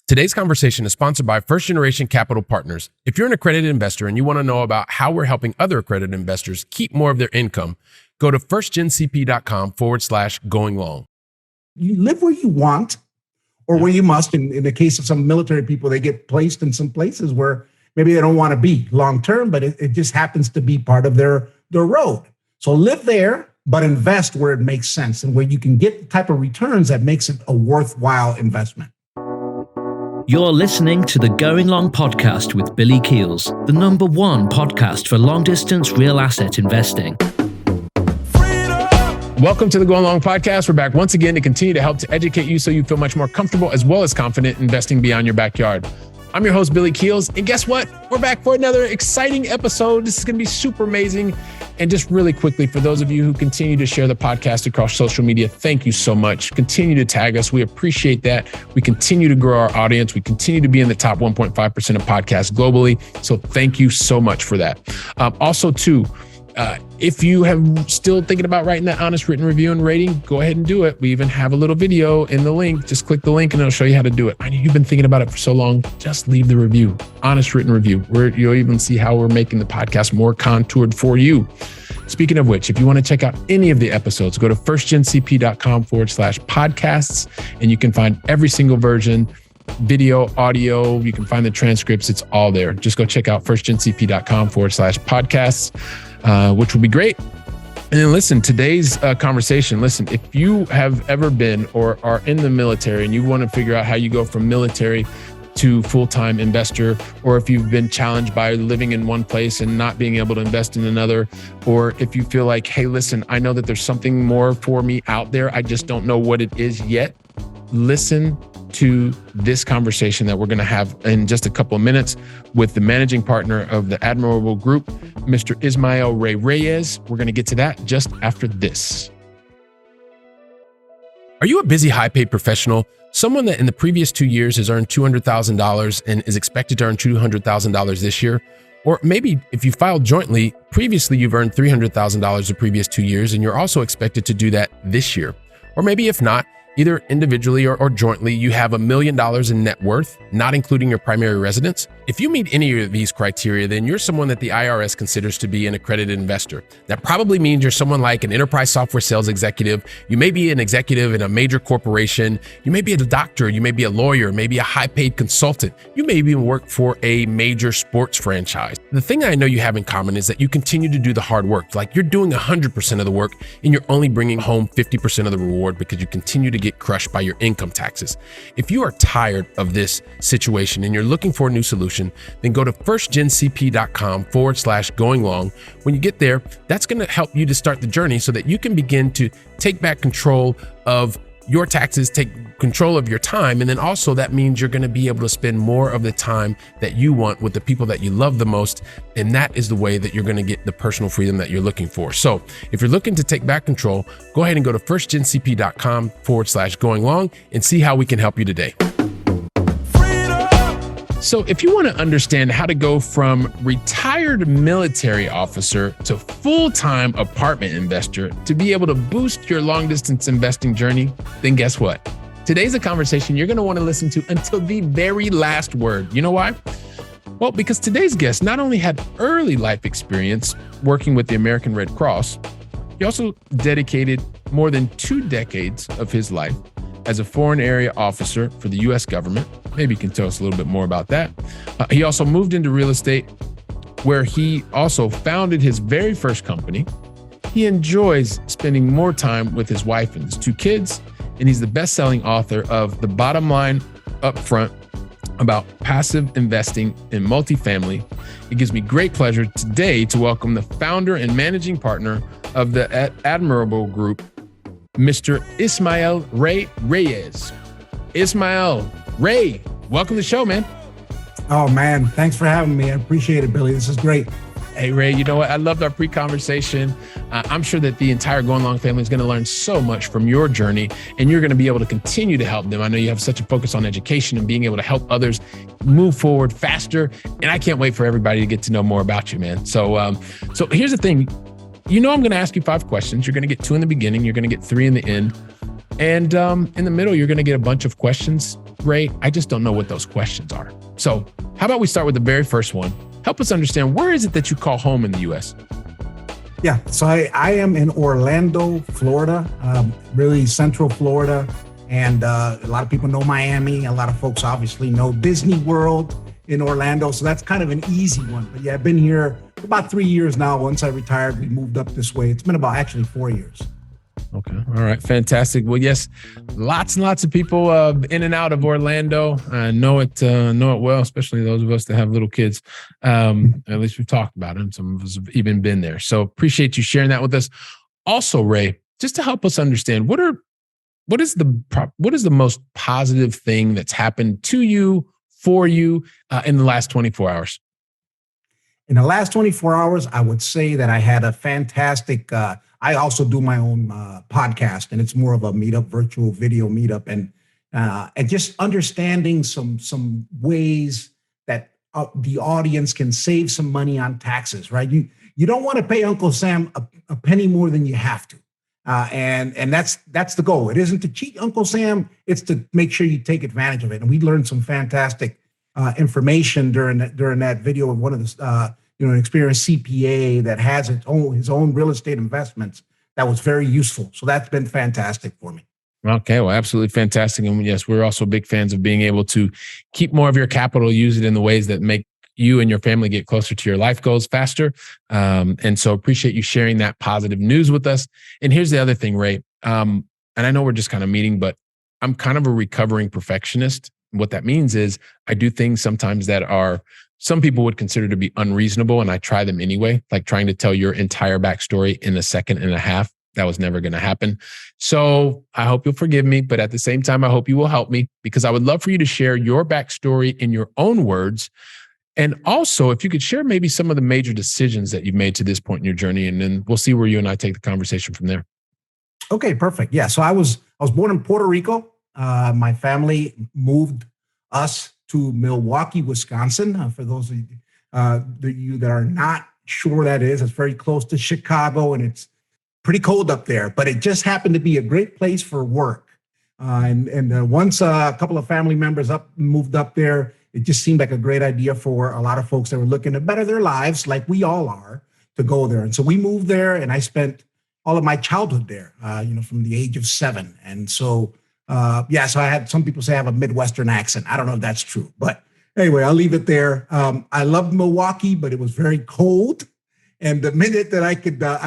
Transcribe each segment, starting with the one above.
Today's conversation is sponsored by First Generation Capital Partners. If you're an accredited investor and you want to know about how we're helping other accredited investors keep more of their income, go to firstgencp.com/going long. You live where you want or where you must. In the case of some military people, they get placed in some places where maybe they don't want to be long term, but it just happens to be part of their road. So live there, but invest where it makes sense and where you can get the type of returns that makes it a worthwhile investment. You're listening to the Going Long podcast with Billy Keels, the #1 podcast for long-distance real asset investing. Welcome to the Going Long podcast. We're back once again to continue to help to educate you so you feel much more comfortable as well as confident investing beyond your backyard. I'm your host, Billy Keels, and guess what? We're back for another exciting episode. This is going to be super amazing. And just really quickly, for those of you who continue to share the podcast across social media, thank you so much. Continue to tag us. We appreciate that. We continue to grow our audience. We continue to be in the top 1.5% of podcasts globally. So thank you so much for that. Also, too, if you have still thinking about writing that honest written review and rating, go ahead and do it. We even have a little video in the link. Just click the link and it'll show you how to do it. I know you've been thinking about it for so long. Just leave the review. Honest written review. You'll even see how we're making the podcast more contoured for you. Speaking of which, if you want to check out any of the episodes, go to firstgencp.com/podcasts, and you can find every single version, video, audio. You can find the transcripts. It's all there. Just go check out firstgencp.com/podcasts. Which will be great. And then listen, today's conversation, if you have ever been or are in the military and you want to figure out how you go from military to full-time investor, or if you've been challenged by living in one place and not being able to invest in another, or if you feel like, hey, listen, I know that there's something more for me out there, I just don't know what it is yet, listen to this conversation that we're going to have in just a couple of minutes with the managing partner of the Admirable Group, Mr. Ismael Reyes. We're going to get to that just after this. Are you a busy, high-paid professional? Someone that in the previous 2 years has earned $200,000 and is expected to earn $200,000 this year? Or maybe if you filed jointly, previously you've earned $300,000 the previous 2 years and you're also expected to do that this year. Or maybe if not, either individually or jointly, you have $1 million in net worth, not including your primary residence. If you meet any of these criteria, then you're someone that the IRS considers to be an accredited investor. That probably means you're someone like an enterprise software sales executive. You may be an executive in a major corporation. You may be a doctor. You may be a lawyer, maybe a high-paid consultant. You may even work for a major sports franchise. The thing I know you have in common is that you continue to do the hard work. Like you're doing 100% of the work and you're only bringing home 50% of the reward because you continue to get crushed by your income taxes. If you are tired of this situation and you're looking for a new solution, then go to firstgencp.com/going long. When you get there, that's going to help you to start the journey so that you can begin to take back control of your taxes, take control of your time. And then also that means you're going to be able to spend more of the time that you want with the people that you love the most. And that is the way that you're going to get the personal freedom that you're looking for. So if you're looking to take back control, go ahead and go to firstgencp.com/going long and see how we can help you today. So if you want to understand how to go from retired military officer to full-time apartment investor to be able to boost your long-distance investing journey, then guess what? Today's a conversation you're going to want to listen to until the very last word. You know why? Well, because today's guest not only had early life experience working with the American Red Cross, he also dedicated more than 2 decades of his life as a foreign area officer for the U.S. government. Maybe you can tell us a little bit more about that. He also moved into real estate, where he also founded his very first company. He enjoys spending more time with his wife and his 2 kids, and he's the best-selling author of The Bottom Line Upfront about passive investing in multifamily. It gives me great pleasure today to welcome the founder and managing partner of the Admirable Group, Mr. Ismael Reyes. Ismael Ray, welcome to the show, man. Oh, man. Thanks for having me. I appreciate it, Billy. This is great. Hey, Ray, you know what? I loved our pre-conversation. I'm sure that the entire Going Long family is going to learn so much from your journey, and you're going to be able to continue to help them. I know you have such a focus on education and being able to help others move forward faster, and I can't wait for everybody to get to know more about you, man. So here's the thing. You know I'm going to ask you 5 questions. You're going to get 2 in the beginning. You're going to get 3 in the end. And in the middle, you're going to get a bunch of questions. Ray, I just don't know what those questions are. So how about we start with the very first one? Help us understand, where is it that you call home in the U.S.? Yeah, so I am in Orlando, Florida, really central Florida. And a lot of people know Miami. A lot of folks obviously know Disney World in Orlando. So that's kind of an easy one. But yeah, I've been here for about 3 years now. Once I retired, we moved up this way. It's been about actually 4 years. Okay. All right. Fantastic. Well, yes, lots and lots of people in and out of Orlando. I know it well, especially those of us that have little kids. At least we've talked about it. Some of us have even been there. So appreciate you sharing that with us. Also, Ray, just to help us understand, what is the most positive thing that's happened to you, for you, in the last 24 hours? In the last 24 hours, I would say that I had a fantastic, I also do my own podcast, and it's more of a meetup, virtual video meetup, and just understanding some ways that the audience can save some money on taxes, right? You don't want to pay Uncle Sam a penny more than you have to. And that's the goal. It isn't to cheat Uncle Sam. It's to make sure you take advantage of it. And we learned some fantastic information during that video of one of the an experienced CPA that has his own real estate investments. That was very useful. So that's been fantastic for me. Okay, well, absolutely fantastic. And yes, we're also big fans of being able to keep more of your capital, use it in the ways that make you and your family get closer to your life goals faster. And so appreciate you sharing that positive news with us. And here's the other thing, Ray. And I know we're just kind of meeting, but I'm kind of a recovering perfectionist. What that means is I do things sometimes that are, some people would consider to be unreasonable, and I try them anyway, like trying to tell your entire backstory in a second and a half. That was never going to happen. So I hope you'll forgive me, but at the same time, I hope you will help me, because I would love for you to share your backstory in your own words. And also, if you could share maybe some of the major decisions that you've made to this point in your journey, and then we'll see where you and I take the conversation from there. Okay, perfect. Yeah, so I was born in Puerto Rico. My family moved us to Milwaukee, Wisconsin. For those of you that are not sure that is, it's very close to Chicago, and it's pretty cold up there. But it just happened to be a great place for work. And once a couple of family members moved up there, it just seemed like a great idea for a lot of folks that were looking to better their lives, like we all are, to go there. And so we moved there, and I spent all of my childhood there, from the age of 7. And so, so I had, some people say I have a Midwestern accent. I don't know if that's true, but anyway, I'll leave it there. I loved Milwaukee, but it was very cold. And the minute that I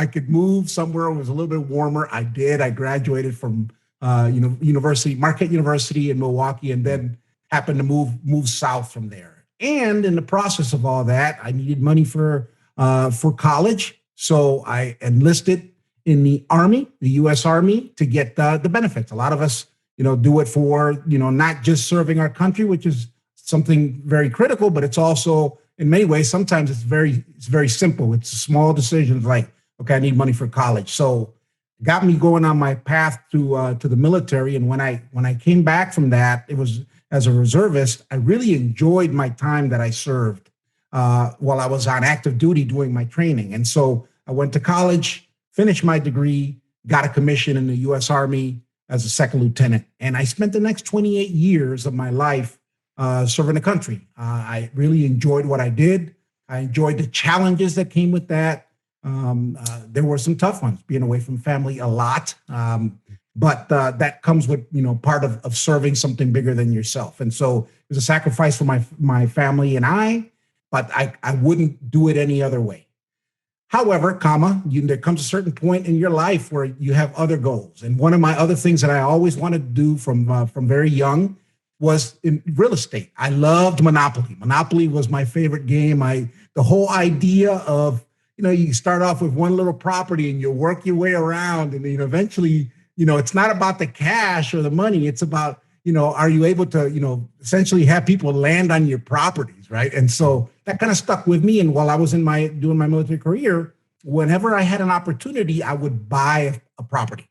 could move somewhere it was a little bit warmer, I did. I graduated from Marquette University in Milwaukee, and then happened to move south from there. And in the process of all that, I needed money for college, so I enlisted in the Army, the U.S. Army, to get the benefits. A lot of us, do it for not just serving our country, which is something very critical, but it's also, in many ways, sometimes it's very simple. It's small decisions like, okay, I need money for college. So it got me going on my path to the military. And when I came back from that, it was as a reservist. I really enjoyed my time that I served while I was on active duty doing my training. And so I went to college, finished my degree, got a commission in the U.S. Army as a second lieutenant. And I spent the next 28 years of my life serving the country. I really enjoyed what I did. I enjoyed the challenges that came with that. There were some tough ones, being away from family a lot. But that comes with, part of serving something bigger than yourself. And so it was a sacrifice for my family and I, but I wouldn't do it any other way. However, there comes a certain point in your life where you have other goals. And one of my other things that I always wanted to do from very young was in real estate. I loved Monopoly. Monopoly was my favorite game. The whole idea of, you start off with one little property and you work your way around, and eventually, it's not about the cash or the money. It's about, are you able to, essentially have people land on your properties, right? And so that kind of stuck with me. And while I was doing my military career, whenever I had an opportunity, I would buy a property.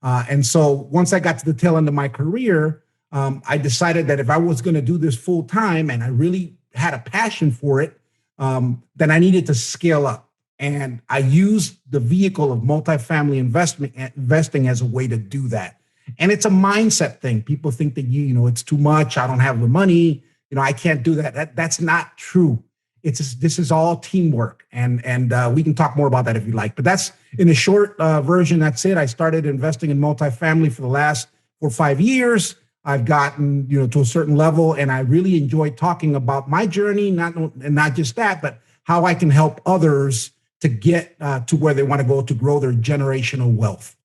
And so once I got to the tail end of my career, I decided that if I was going to do this full time and I really had a passion for it, then I needed to scale up. And I used the vehicle of multifamily investing as a way to do that. And it's a mindset thing. People think that it's too much. I don't have the money. I can't do that. That's not true. This is all teamwork, and we can talk more about that if you like. But that's in a short version. That's it. I started investing in multifamily for the last 4 or 5 years. I've gotten to a certain level, and I really enjoy talking about my journey, not just that, but how I can help others to get to where they want to go to grow their generational wealth.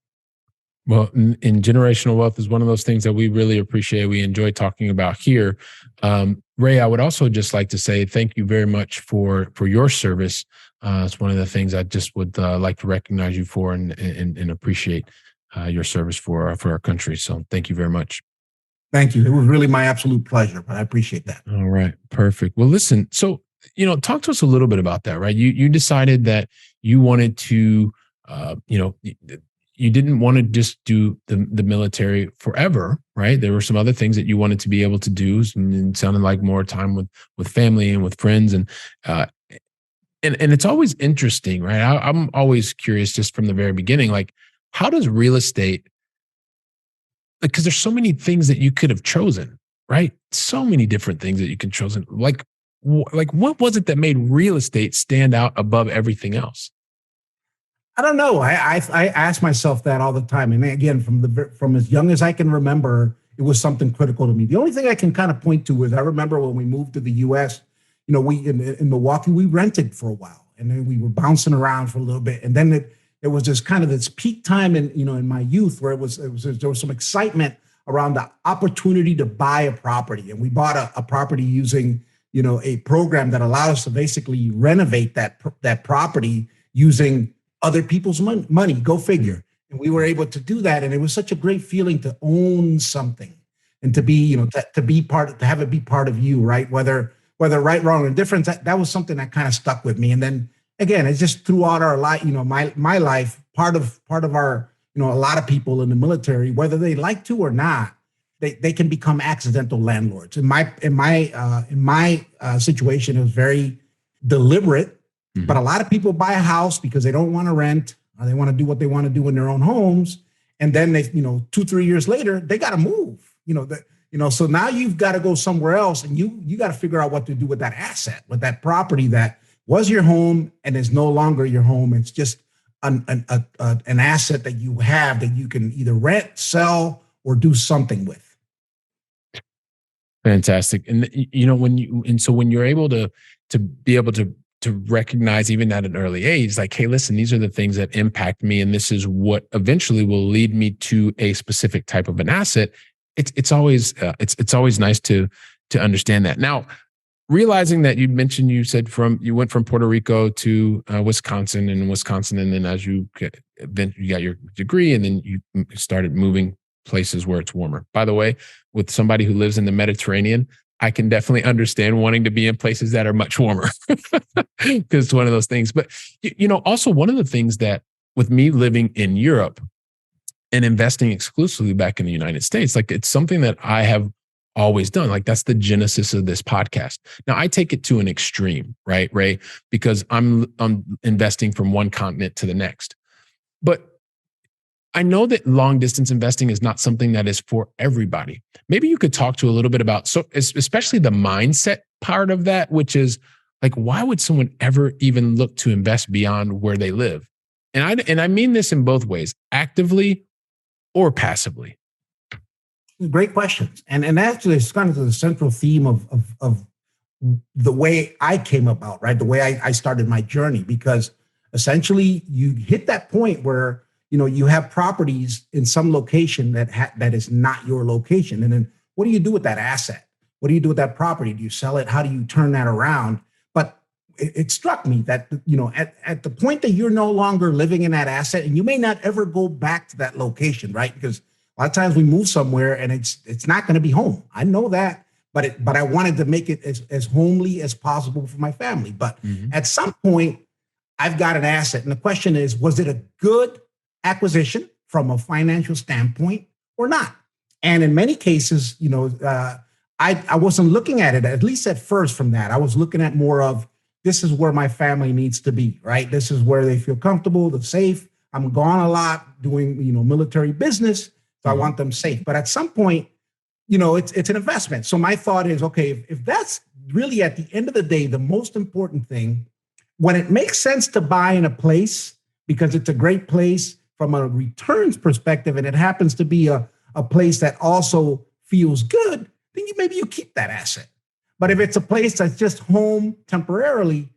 Well, in generational wealth is one of those things that we really appreciate. We enjoy talking about here. Ray, I would also just like to say thank you very much for your service. It's one of the things I just would like to recognize you for and appreciate your service for our country. So thank you very much. Thank you. It was really my absolute pleasure, but I appreciate that. All right. Perfect. Well, listen, so, talk to us a little bit about that, right? You decided that you wanted to, you didn't want to just do the military forever, right? There were some other things that you wanted to be able to do, and it sounded like more time with family and with friends, and it's always interesting, right? I'm always curious, just from the very beginning, like, how does real estate? Because there's so many things that you could have chosen, right? So many different things that you could have chosen. Like what was it that made real estate stand out above everything else? I don't know. I ask myself that all the time. And again, from as young as I can remember, it was something critical to me. The only thing I can kind of point to is I remember when we moved to the U.S., we in Milwaukee, we rented for a while, and then we were bouncing around for a little bit. And then it was just kind of this peak time in my youth where there was some excitement around the opportunity to buy a property. And we bought a property using, a program that allowed us to basically renovate that property using other people's money. Go figure. And we were able to do that. And it was such a great feeling to own something and to be, to have it be part of you, right? Whether right, wrong, or different, that was something that kind of stuck with me. And then again, it's just throughout our life, my life, part of our, a lot of people in the military, whether they like to or not, they can become accidental landlords. In my situation, it was very deliberate. Mm-hmm. But a lot of people buy a house because they don't want to rent, or they want to do what they want to do in their own homes. And then they, 2-3 years later, they got to move, so now you've got to go somewhere else, and you got to figure out what to do with that asset, with that property that was your home and is no longer your home. It's just an asset that you have that you can either rent, sell, or do something with. Fantastic. And when you're able to be able to recognize, even at an early age, like, hey, listen, these are the things that impact me, and this is what eventually will lead me to a specific type of an asset. It's always nice to understand that. Now, realizing that you said you went from Puerto Rico to Wisconsin, and then as you got your degree, and then you started moving places where it's warmer. By the way, with somebody who lives in the Mediterranean, I can definitely understand wanting to be in places that are much warmer, because it's one of those things. But, also one of the things that, with me living in Europe and investing exclusively back in the United States, like, it's something that I have always done. Like, that's the genesis of this podcast. Now, I take it to an extreme, right, Ray? Because I'm investing from one continent to the next. But I know that long distance investing is not something that is for everybody. Maybe you could talk to a little bit about, so especially the mindset part of that, which is like, why would someone ever even look to invest beyond where they live? And I mean this in both ways, actively or passively. Great questions. And actually, it's kind of the central theme of the way I came about, right? The way I started my journey, because essentially you hit that point where, you have properties in some location that is not your location. And then what do you do with that asset? What do you do with that property? Do you sell it? How do you turn that around? But it struck me that, at the point that you're no longer living in that asset, and you may not ever go back to that location, right? Because a lot of times we move somewhere and it's not going to be home. I know that, but I wanted to make it as homely as possible for my family. But at some point, I've got an asset. And the question is, was it a good acquisition from a financial standpoint or not? And in many cases, I wasn't looking at it, at least at first, from that. I was looking at more of, this is where my family needs to be, right? This is where they feel comfortable, they're safe. I'm gone a lot doing, military business. So I want them safe. But at some point, it's an investment. So my thought is, okay, if that's really at the end of the day, the most important thing, when it makes sense to buy in a place because it's a great place from a returns perspective, and it happens to be a place that also feels good, then maybe you keep that asset. But if it's a place that's just home temporarily,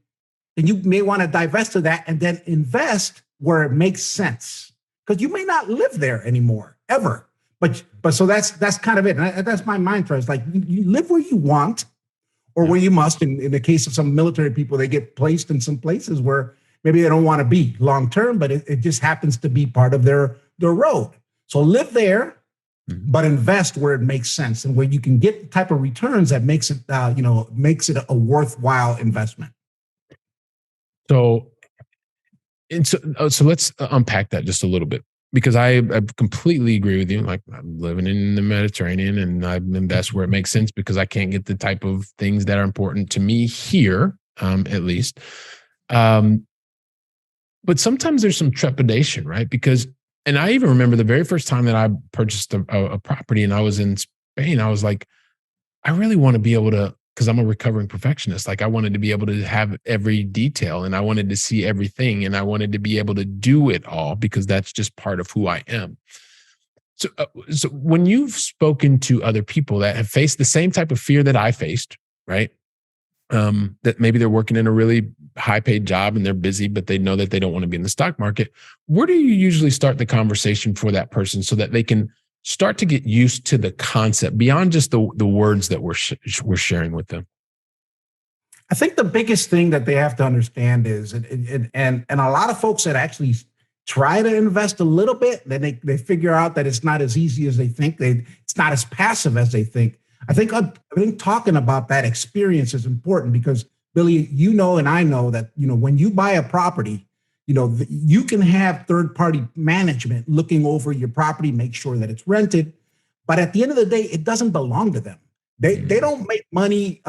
then you may want to divest of that and then invest where it makes sense, because you may not live there anymore ever. But so that's kind of it. And that's my mantra. It's like you live where you want or where you must. In the case of some military people, they get placed in some places where maybe they don't want to be long term, but it just happens to be part of their road. So live there, but invest where it makes sense and where you can get the type of returns that makes it a worthwhile investment. So let's unpack that just a little bit, because I completely agree with you. Like, I'm living in the Mediterranean and I invest where it makes sense because I can't get the type of things that are important to me here, at least. But sometimes there's some trepidation, right? And I even remember the very first time that I purchased a property and I was in Spain, I was like, I really want to be able to, because I'm a recovering perfectionist. Like, I wanted to be able to have every detail and I wanted to see everything and I wanted to be able to do it all because that's just part of who I am. So when you've spoken to other people that have faced the same type of fear that I faced, right? That maybe they're working in a really high paid job and they're busy, but they know that they don't want to be in the stock market. Where do you usually start the conversation for that person so that they can start to get used to the concept beyond just the words that we're sharing with them? I think the biggest thing that they have to understand is, and a lot of folks that actually try to invest a little bit, then they figure out that it's not as easy as they think. It's not as passive as they think. I think talking about that experience is important because, Billy, and I know that, when you buy a property, you can have third-party management looking over your property, make sure that it's rented. But at the end of the day, it doesn't belong to them. They don't make money,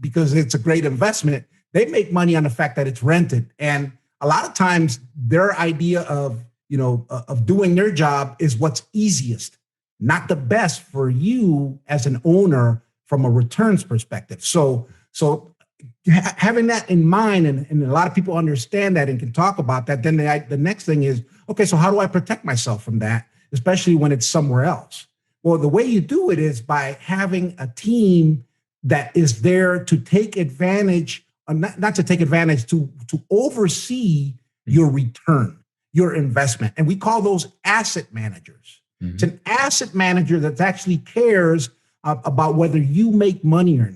because it's a great investment. They make money on the fact that it's rented. And a lot of times their idea of doing their job is what's easiest, not the best for you as an owner from a returns perspective. So having that in mind, and a lot of people understand that and can talk about that, then the next thing is, okay, so how do I protect myself from that, especially when it's somewhere else? Well, the way you do it is by having a team that is there to take advantage, not to take advantage, to oversee your return, your investment. And we call those asset managers. Mm-hmm. It's an asset manager that actually cares about whether you make money or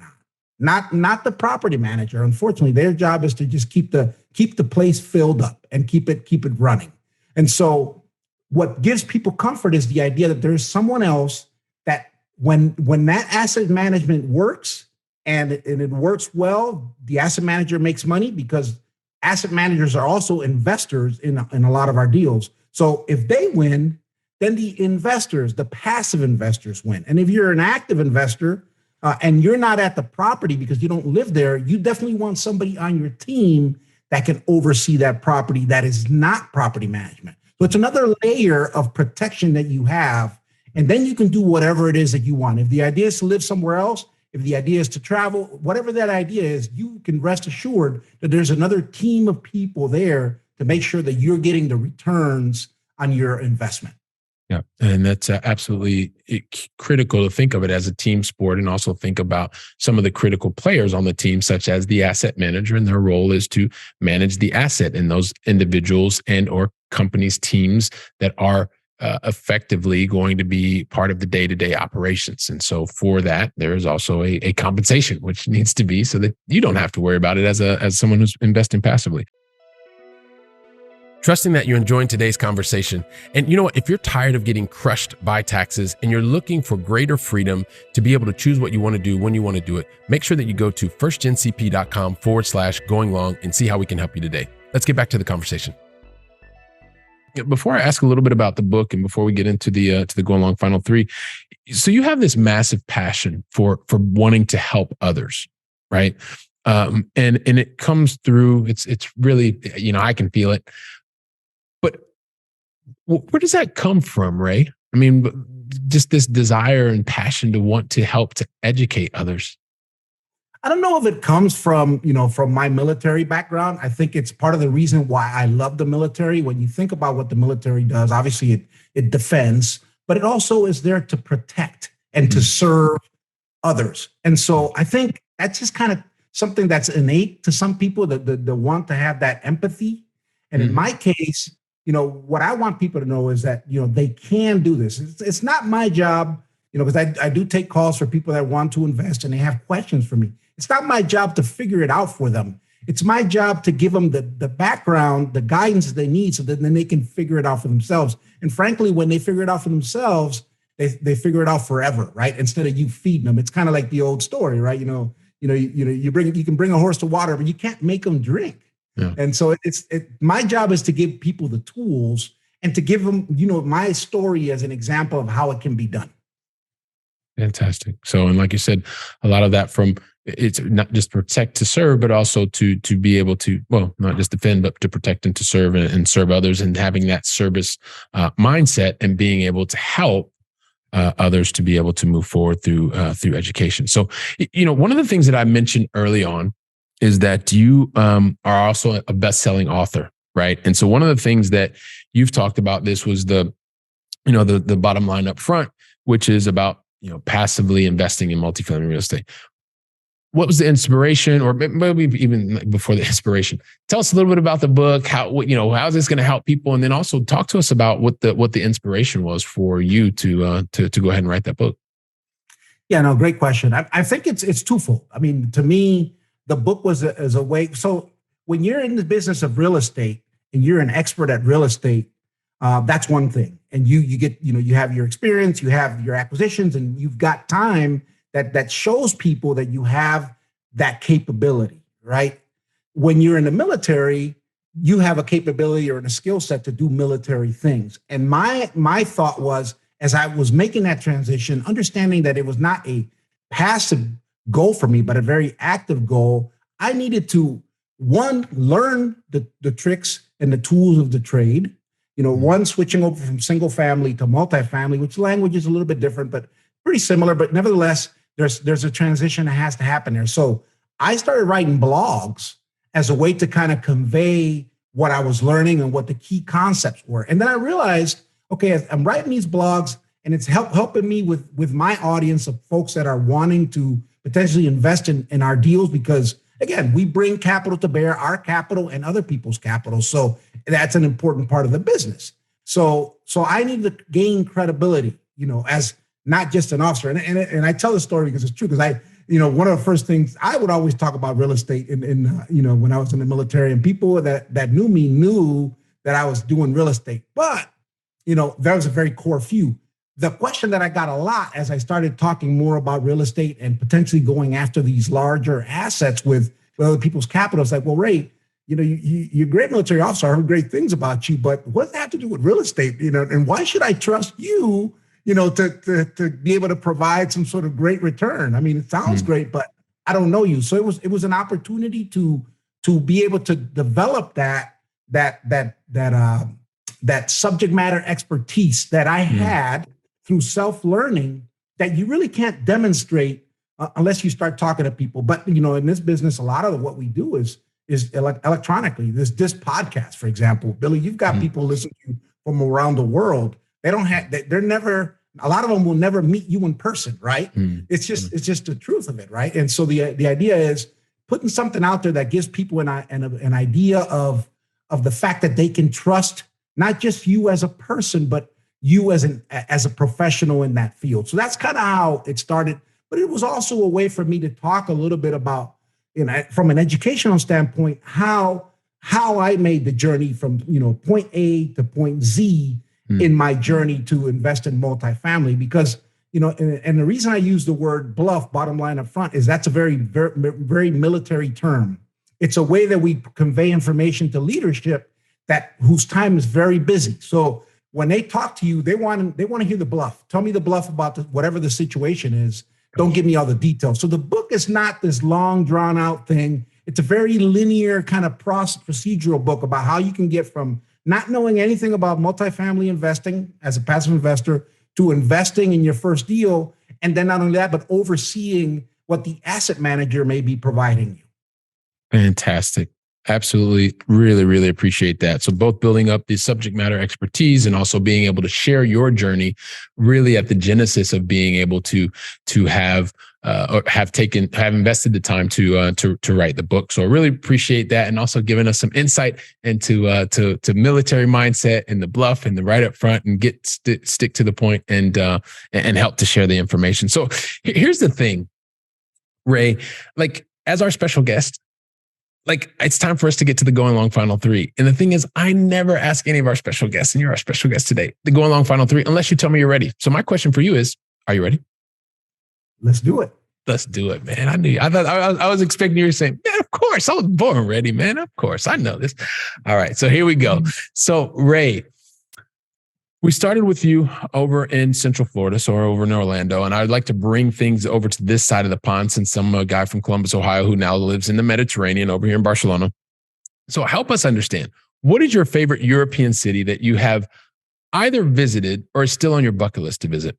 not the property manager. Unfortunately, their job is to just keep the place filled up and keep it running. And so what gives people comfort is the idea that there's someone else that when that asset management works and it works well, the asset manager makes money, because asset managers are also investors in a lot of our deals. So if they win, then the investors, the passive investors, win. And if you're an active investor, and you're not at the property because you don't live there, you definitely want somebody on your team that can oversee that property that is not property management. So it's another layer of protection that you have. And then you can do whatever it is that you want. If the idea is to live somewhere else, if the idea is to travel, whatever that idea is, you can rest assured that there's another team of people there to make sure that you're getting the returns on your investment. Yeah. And that's absolutely critical to think of it as a team sport, and also think about some of the critical players on the team, such as the asset manager, and their role is to manage the asset in those individuals and or companies' teams that are effectively going to be part of the day-to-day operations. And so for that, there is also a compensation, which needs to be, so that you don't have to worry about it as someone who's investing passively. Trusting that you're enjoying today's conversation. And you know what? If you're tired of getting crushed by taxes and you're looking for greater freedom to be able to choose what you want to do when you want to do it, make sure that you go to firstgencp.com/going long and see how we can help you today. Let's get back to the conversation. Before I ask a little bit about the book and before we get into the Going Long Final Three, so you have this massive passion for wanting to help others, right? And it comes through. It's really, I can feel it. But where does that come from, Ray? I mean, just this desire and passion to want to help to educate others? I don't know if it comes from, from my military background. I think it's part of the reason why I love the military. When you think about what the military does, obviously it defends, but it also is there to protect and to serve others. And so I think that's just kind of something that's innate to some people, the want to have that empathy. And in my case, what I want people to know is that, they can do this. It's not my job, because I do take calls for people that want to invest and they have questions for me. It's not my job to figure it out for them. It's my job to give them the background, the guidance that they need so that then they can figure it out for themselves. And frankly, when they figure it out for themselves, they figure it out forever, right? Instead of you feeding them. It's kind of like the old story, right? You can bring a horse to water, but you can't make them drink. Yeah. And so my job is to give people the tools and to give them, my story as an example of how it can be done. Fantastic. So, and like you said, a lot of that it's not just protect to serve, but also to be able to, well, not just defend, but to protect and to serve and serve others, and having that service mindset and being able to help others to be able to move forward through education. So, one of the things that I mentioned early on is that you are also a best-selling author, right? And so one of the things that you've talked about this was the bottom line up front, which is about, passively investing in multifamily real estate. What was the inspiration, or maybe even before the inspiration? Tell us a little bit about the book. How is this going to help people, and then also talk to us about what the inspiration was for you to go ahead and write that book. Yeah, no, great question. I think it's twofold. I mean, to me, the book was as a way. So when you're in the business of real estate and you're an expert at real estate, that's one thing. And you get, you have your experience, you have your acquisitions, and you've got time that shows people that you have that capability, right? When you're in the military, you have a capability or a skill set to do military things. And my thought was, as I was making that transition, understanding that it was not a passive goal for me, but a very active goal, I needed to, one, learn the tricks and the tools of the trade. One, switching over from single family to multifamily, which language is a little bit different, but pretty similar. But nevertheless, there's a transition that has to happen there. So I started writing blogs as a way to kind of convey what I was learning and what the key concepts were. And then I realized, okay, as I'm writing these blogs, and it's helping me with my audience of folks that are wanting to potentially invest in our deals, because again, we bring capital to bear, our capital and other people's capital. So that's an important part of the business. So I need to gain credibility, as not just an officer. And I tell the story because it's true. Because one of the first things I would always talk about real estate when I was in the military, and people that knew me knew that I was doing real estate. But, that was a very core few. The question that I got a lot as I started talking more about real estate and potentially going after these larger assets with other people's capital, it's like, well, Ray, you're a great military officer. I heard great things about you, but what does that have to do with real estate? And why should I trust you, to be able to provide some sort of great return? I mean, it sounds great, but I don't know you. So it was an opportunity to be able to develop that subject matter expertise that I had through self-learning that you really can't demonstrate unless you start talking to people. But, in this business, a lot of what we do is electronically. This podcast, for example, Billy, you've got people listening to you from around the world. A lot of them will never meet you in person, right? It's just the truth of it, right? And so the idea is putting something out there that gives people an idea of the fact that they can trust not just you as a person, but you as a professional in that field. So that's kind of how it started. But it was also a way for me to talk a little bit about, from an educational standpoint, how I made the journey from, point A to point Z in my journey to invest in multifamily. Because, and the reason I use the word bluff, bottom line up front, is that's a very, very, very military term. It's a way that we convey information to leadership whose time is very busy. So when they talk to you, they want to hear the bluff. Tell me the bluff about whatever the situation is. Don't give me all the details. So the book is not this long, drawn out thing. It's a very linear kind of procedural book about how you can get from not knowing anything about multifamily investing as a passive investor to investing in your first deal. And then not only that, but overseeing what the asset manager may be providing you. Fantastic. Absolutely. Really, really appreciate that. So both building up the subject matter expertise and also being able to share your journey really at the genesis of being able to have or have invested the time to write the book. So I really appreciate that, and also giving us some insight into to military mindset and the bluff and the right up front and stick to the point and help to share the information. So here's the thing, Ray, like as our special guest, like it's time for us to get to the going long final three. And the thing is, I never ask any of our special guests, and you're our special guest today, the going long final three, unless you tell me you're ready. So my question for you is, are you ready? Let's do it. Let's do it, man. I was expecting you to say, man, of course. I was born ready, man. Of course. I know this. All right. So here we go. So Ray, we started with you over in Central Florida, so over in Orlando, and I'd like to bring things over to this side of the pond since I'm a guy from Columbus, Ohio, who now lives in the Mediterranean over here in Barcelona. So help us understand, what is your favorite European city that you have either visited or is still on your bucket list to visit?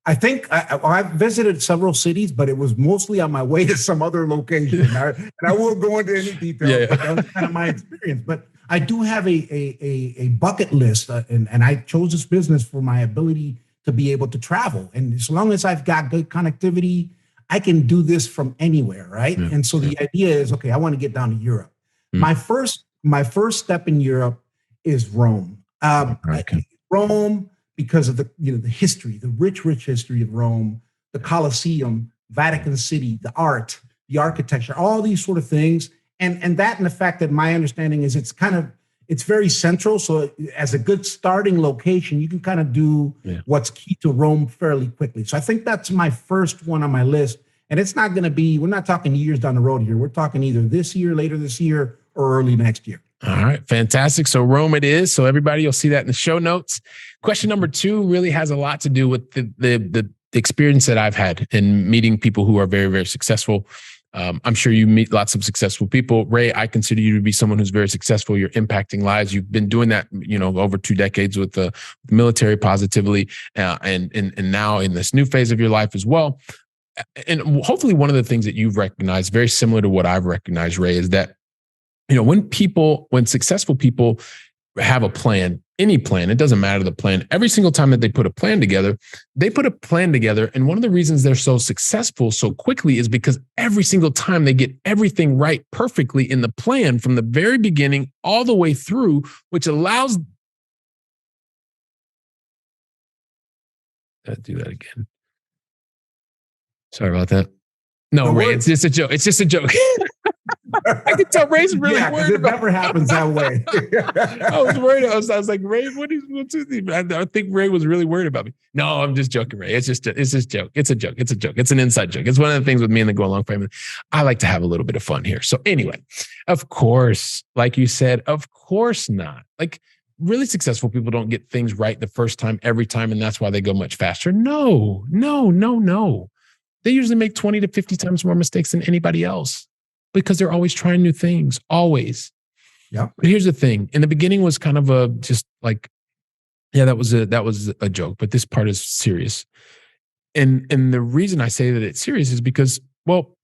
I think I've visited several cities, but it was mostly on my way to some other location. And I won't go into any details, but that was kind of my experience. But I do have a bucket list, and I chose this business for my ability to be able to travel. And as long as I've got good connectivity, I can do this from anywhere, right? Yeah. And so the idea is, okay, I want to get down to Europe. My first step in Europe is Rome. Rome, because of the history, the rich history of Rome, the Colosseum, Vatican City, the art, the architecture, all these sort of things. And that, and the fact that my understanding is it's very central. So as a good starting location, you can kind of do what's key to Rome fairly quickly. So I think that's my first one on my list. And it's not going to be, we're not talking years down the road here. We're talking either this year, later this year, or early next year. All right. Fantastic. So Rome it is. So everybody, you'll see that in the show notes. Question number 2 really has a lot to do with the experience that I've had in meeting people who are very, very successful. I'm sure you meet lots of successful people. Ray, I consider you to be someone who's very successful. You're impacting lives. You've been doing that, over 2 decades with the military positively, and now in this new phase of your life as well. And hopefully one of the things that you've recognized, very similar to what I've recognized, Ray, is that, when successful people have a plan, any plan, it doesn't matter the plan. Every single time that they put a plan together, And one of the reasons they're so successful so quickly is because every single time they get everything right perfectly in the plan from the very beginning all the way through, which allows. I'll do that again. Sorry about that. No, Ray, it's just a joke. It's just a joke. I can tell Ray's really worried about it. Never happens that way. I was worried. I was like, Ray, what's his name? I think Ray was really worried about me. No, I'm just joking, Ray. It's just joke. It's a joke. It's a joke. It's an inside joke. It's one of the things with me and the Go Along family. I like to have a little bit of fun here. So anyway, of course, like you said, of course not. Like really successful people don't get things right the first time, every time, and that's why they go much faster. No. They usually make 20 to 50 times more mistakes than anybody else because they're always trying new things, always. Yeah. But here's the thing. In the beginning was kind of that was a joke, but this part is serious. And the reason I say that it's serious is because, well,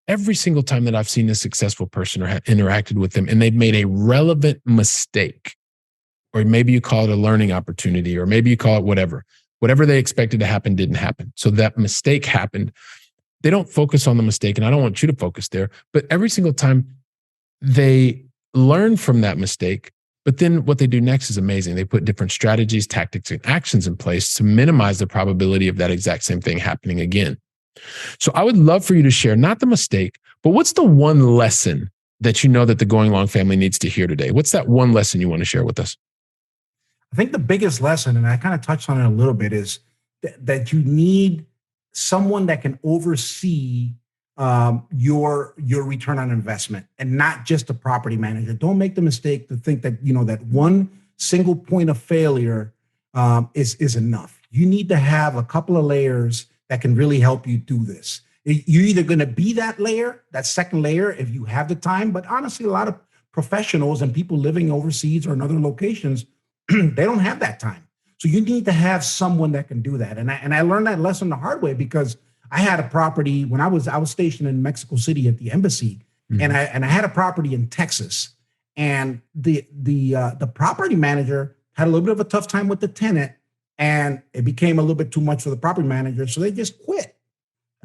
every single time that I've seen a successful person or interacted with them and they've made a relevant mistake, or maybe you call it a learning opportunity, or maybe you call it whatever they expected to happen didn't happen. So that mistake happened. They don't focus on the mistake, and I don't want you to focus there, but every single time they learn from that mistake, but then what they do next is amazing. They put different strategies, tactics, and actions in place to minimize the probability of that exact same thing happening again. So I would love for you to share not the mistake, but what's the one lesson that you know that the Going Long family needs to hear today? What's that one lesson you want to share with us? I think the biggest lesson, and I kind of touched on it a little bit, is that you need someone that can oversee your return on investment, and not just a property manager. Don't make the mistake to think that that one single point of failure is enough. You need to have a couple of layers that can really help you do this. You're either going to be that layer, that second layer, if you have the time. But honestly, a lot of professionals and people living overseas or in other locations, they don't have that time. So you need to have someone that can do that. And I learned that lesson the hard way because I had a property when I was stationed in Mexico City at the embassy, and I had a property in Texas, and the property manager had a little bit of a tough time with the tenant, and it became a little bit too much for the property manager, so they just quit.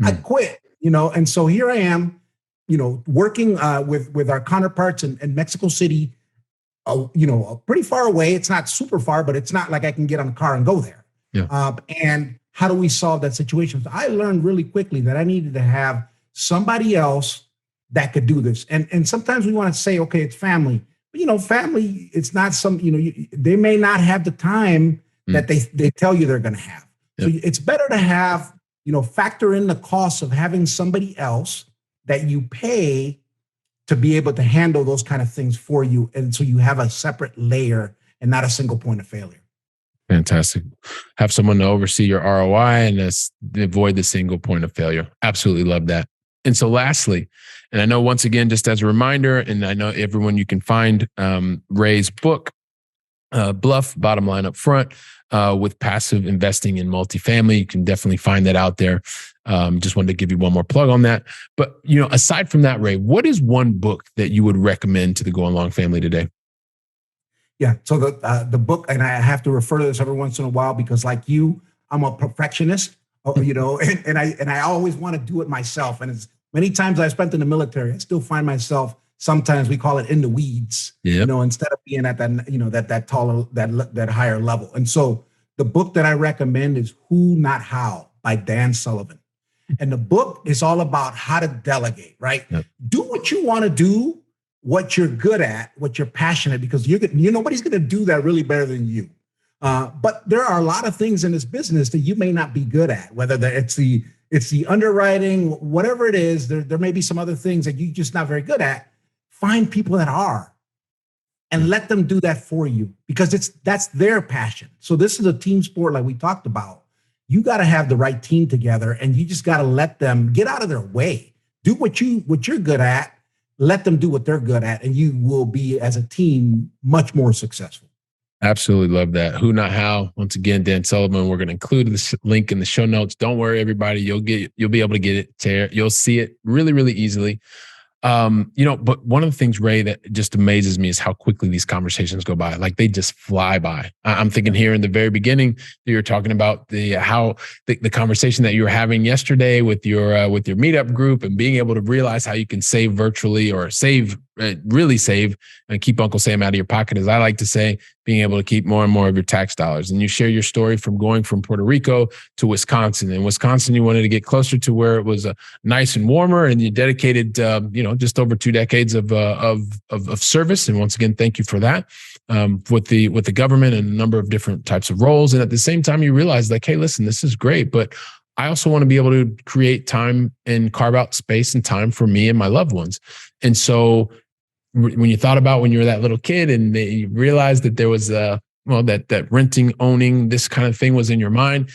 I quit, and so here I am, working with our counterparts in Mexico City, pretty far away. It's not super far, but it's not like I can get on a car and go there. Yeah. And how do we solve that situation? So I learned really quickly that I needed to have somebody else that could do this. And sometimes we want to say, okay, it's family. But, family, it's not they may not have the time that they tell you they're going to have. Yep. So it's better to have, factor in the cost of having somebody else that you pay to be able to handle those kind of things for you. And so you have a separate layer and not a single point of failure. Fantastic. Have someone to oversee your ROI and avoid the single point of failure. Absolutely love that. And so lastly, and I know once again, just as a reminder, and I know everyone, you can find Ray's book, Bluff, Bottom Line Up Front, with passive investing in multifamily. You can definitely find that out there. Just wanted to give you one more plug on that. But, aside from that, Ray, what is one book that you would recommend to the Going Long family today? Yeah. So the book, and I have to refer to this every once in a while because like you, I'm a perfectionist, and I always want to do it myself. And as many times I spent in the military, I still find myself, sometimes we call it in the weeds, instead of being at that, that taller, that higher level. And so the book that I recommend is Who Not How by Dan Sullivan. And the book is all about how to delegate, right? Yep. Do what you want to do, what you're good at, what you're passionate, because nobody's going to do that really better than you. But there are a lot of things in this business that you may not be good at, whether it's the underwriting, whatever it is, there may be some other things that you're just not very good at. Find people that are and let them do that for you because that's their passion. So this is a team sport like we talked about. You got to have the right team together and you just got to let them get out of their way. Do what you're good at. Let them do what they're good at, and you will be, as a team, much more successful. Absolutely love that. Who Not How. Once again, Dan Sullivan. We're going to include this link in the show notes. Don't worry, everybody. You'll be able to get it. You'll see it really, really easily. But one of the things, Ray, that just amazes me is how quickly these conversations go by. Like they just fly by. I'm thinking here in the very beginning, you were talking about the conversation that you were having yesterday with your meetup group and being able to realize how you can save virtually or really save and keep Uncle Sam out of your pocket, as I like to say, being able to keep more and more of your tax dollars. And you share your story from going from Puerto Rico to Wisconsin. In Wisconsin, you wanted to get closer to where it was nice and warmer, and you dedicated, just over 2 decades of service. And once again, thank you for that with the government and a number of different types of roles. And at the same time, you realize like, hey, listen, this is great, but I also want to be able to create time and carve out space and time for me and my loved ones. And so when you thought about when you were that little kid and you realized that there was that renting, owning, this kind of thing was in your mind,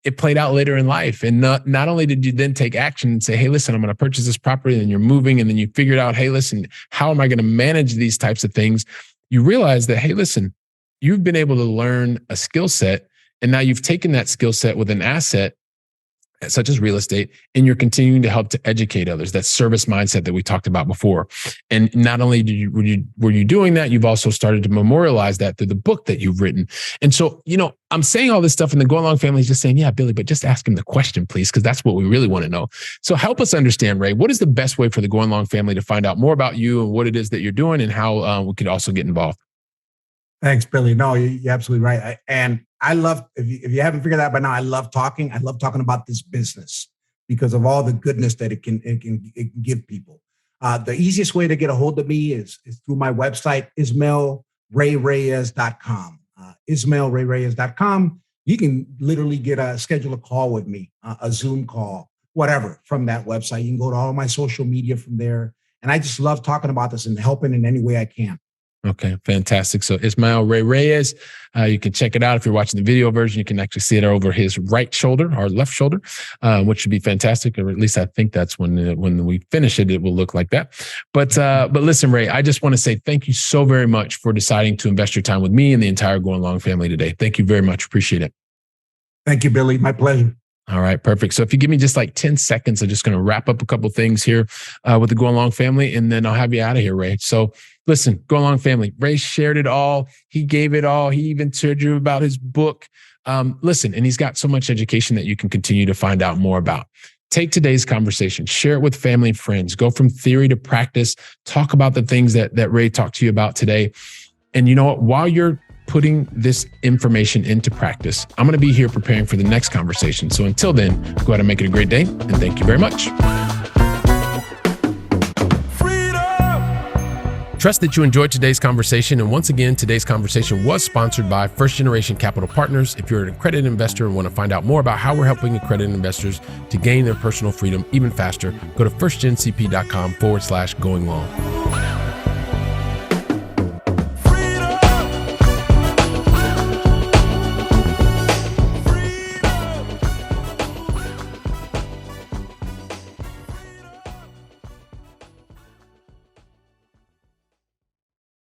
it played out later in life. And not only did you then take action and say, hey, listen, I'm going to purchase this property, and you're moving, and then you figured out, hey, listen, how am I going to manage these types of things? You realize that, hey, listen, you've been able to learn a skill set, and now you've taken that skill set with an asset such as real estate, and you're continuing to help to educate others. That service mindset that we talked about before. And not only were you doing that, you've also started to memorialize that through the book that you've written. And so, I'm saying all this stuff, and the Going Long family is just saying, yeah, Billy, but just ask him the question, please, because that's what we really want to know. So help us understand, Ray, what is the best way for the Going Long family to find out more about you and what it is that you're doing and how we could also get involved? Thanks, Billy. No, you're absolutely right. And I love, if you haven't figured that out by now, I love talking. I love talking about this business because of all the goodness that it can give people. The easiest way to get a hold of me is through my website, IsmaelReyes.com. IsmaelReyes.com. You can literally schedule a call with me, a Zoom call, whatever, from that website. You can go to all my social media from there. And I just love talking about this and helping in any way I can. Okay, fantastic. So Ismael Reyes, you can check it out. If you're watching the video version, you can actually see it over his right shoulder or left shoulder, which should be fantastic. Or at least I think that's when we finish it, it will look like that. But listen, Ray, I just want to say thank you so very much for deciding to invest your time with me and the entire Going Long family today. Thank you very much. Appreciate it. Thank you, Billy. My pleasure. All right, perfect. So if you give me just like 10 seconds, I'm just going to wrap up a couple things here with the Going Long family, and then I'll have you out of here, Ray. So listen, Going Long family, Ray shared it all. He gave it all. He even told you about his book. Listen, and he's got so much education that you can continue to find out more about. Take today's conversation, share it with family and friends, go from theory to practice, talk about the things that Ray talked to you about today. And you know what? While you're putting this information into practice, I'm going to be here preparing for the next conversation. So until then, go ahead and make it a great day. And thank you very much. Trust that you enjoyed today's conversation. And once again, today's conversation was sponsored by First Generation Capital Partners. If you're an accredited investor and want to find out more about how we're helping accredited investors to gain their personal freedom even faster, go to firstgencp.com/going long.